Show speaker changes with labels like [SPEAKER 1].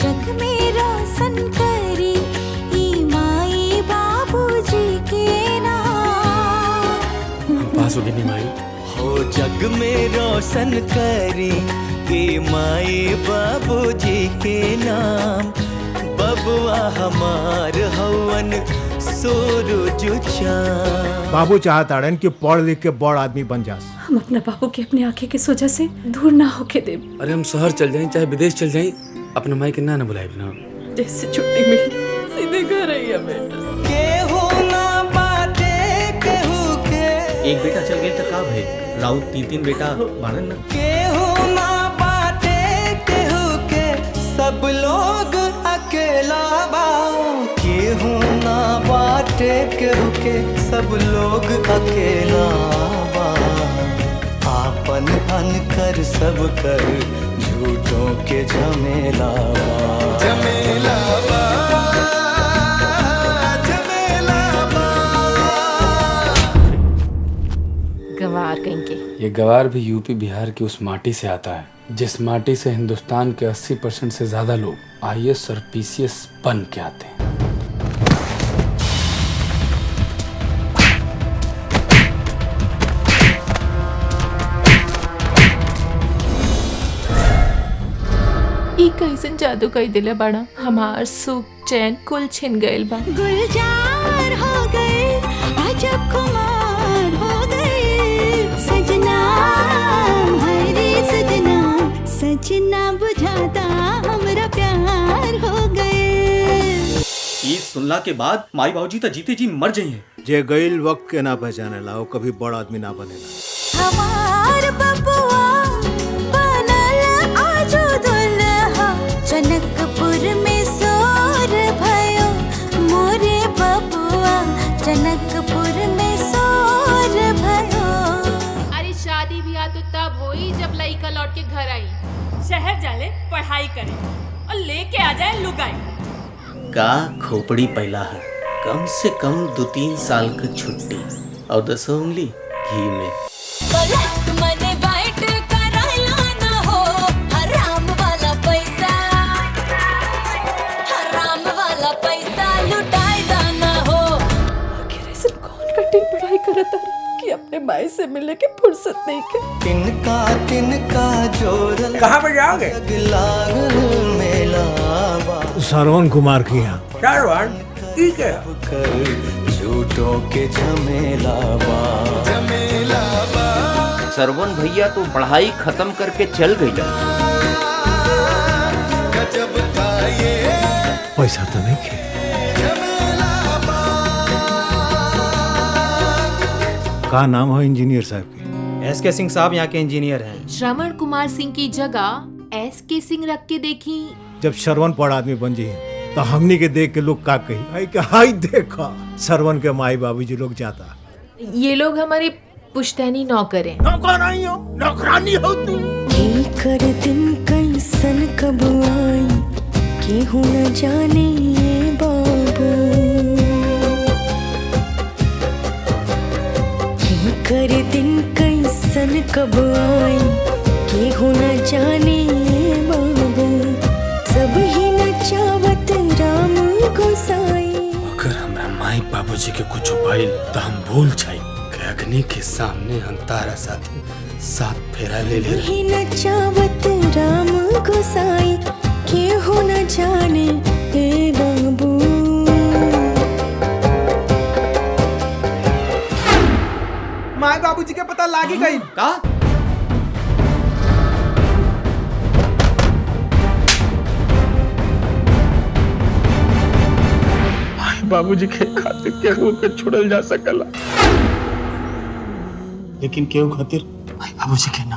[SPEAKER 1] जग में रोशन करी ई माई बाबूजी के नाम।
[SPEAKER 2] पास होगी नहीं माई
[SPEAKER 3] हो जग में रोशन करी ई माई बाबूजी के नाम। बबुआ हमार हवन सूरज चाँद।
[SPEAKER 4] बाबू चाहताड़न कि पढ़ लिख के बड़ आदमी बन जास।
[SPEAKER 5] हम अपना बाबू के अपने आंखें की सोचा से दूर ना होके दे।
[SPEAKER 2] अरे हम शहर चल जाएं चाहे विदेश चल जाएं, अपना माई के ना बुलाए ना।
[SPEAKER 5] जैसे छुट्टी मिली सीधे घर आई है बेटा।
[SPEAKER 3] केहू ना बाटे केहू के।
[SPEAKER 6] एक बेटा चल गए तो का भाई राउत 3 बेटा बाड़न ना।
[SPEAKER 3] केहू ना बाटे केहू के सब लोग अकेला बा। केहू ना बाटे केहू के सब लोग अकेला बा। आपन अनकर सब कर झूठों के झमेला बा। झमेला बा, झमेला बा।
[SPEAKER 5] गंवार कहीं के।
[SPEAKER 2] ये गवार भी यूपी बिहार की उस माटी से आता है जिस माटी से हिंदुस्तान के 80% से ज्यादा लोग IAS और PCS बन के आते हैं।
[SPEAKER 5] ई कैसन जादू कई दिले बड़ा हमार सुख चैन कुल छिन गइल बा।
[SPEAKER 1] गुलजार हो गए अजब खुमार हो गए सजना हरे सजना सजना बुझाता हमरा प्यार हो गए।
[SPEAKER 6] ये सुनला के बाद माई बाबूजी तो जीते जी मर जाइए।
[SPEAKER 4] जे गईल वक्त के ना पहचाने ला वो कभी बड़ आदमी ना बनेला।
[SPEAKER 1] हमार बबुआ बनल आजो दुल्हा जनकपुर में सोर भयो मोरे बबुआ जनकपुर में सोर भयो।
[SPEAKER 7] अरे शादी ब्याह तो तब होई जब लड़का लौट के घर आई, शहर जाले पढ़ाई करे और लेके आ जाए लुगाई।
[SPEAKER 6] का खोपड़ी पहला है कम से कम 2-3 साल की छुट्टी और 10 उंगली घी में।
[SPEAKER 1] गलत मने बाइट कराइला ना हो हराम वाला पैसा लुटाई दाना हो।
[SPEAKER 5] आखिर ऐसे कौन कठिन पढ़ाई करता कि अपने माई से मिलने की फुर्सत नहीं के।
[SPEAKER 3] तिनका जोर
[SPEAKER 8] कहाँ पे जाओगे?
[SPEAKER 3] मेला
[SPEAKER 4] श्रवण कुमार की यहाँ।
[SPEAKER 8] श्रवण ठीक है।
[SPEAKER 3] झूठों के झमेला बा। झमेला बा।
[SPEAKER 9] श्रवण भैया तो पढ़ाई खत्म करके चल गई।
[SPEAKER 3] गजब का ये
[SPEAKER 4] पैसा तो नहीं खे। का नाम है इंजीनियर साहब की?
[SPEAKER 10] SK सिंह साहब यहाँ के इंजीनियर हैं।
[SPEAKER 7] श्रवण कुमार सिंह की जगह SK सिंह रख के देखी।
[SPEAKER 4] जब श्रवण पढ़ आदमी बन जाए तो हमनी के देख के लोग का कही भाई कि हाय देखा श्रवण के माई बाबूजी लोग जाता।
[SPEAKER 7] ये लोग हमारी पुश्तैनी नौकर हैं।
[SPEAKER 8] नौकरानी हो, नौकरानी हो तू।
[SPEAKER 1] कर दिन कैसन कब आई केहू न जाने ये बाबू। कर दिन कैसन कब आई केहू न जाने ये बाबू। सब ही नचावत राम गोसाई।
[SPEAKER 2] अगर हमरा माई बाबूजी के कुछ भइल तो हम भूल जाई कि अग्नि के सामने हम तारा साथी 7 फेरा ले ले
[SPEAKER 1] ही नचावत राम गोसाई केहू न जाने ए बाबू।
[SPEAKER 10] माई बाबूजी के पता लागी गई
[SPEAKER 6] का
[SPEAKER 8] बाबूजी के खातिर केहू के छोड़ल जा सकला, लेकिन केहू खातिर
[SPEAKER 2] माई बाबूजी के ना।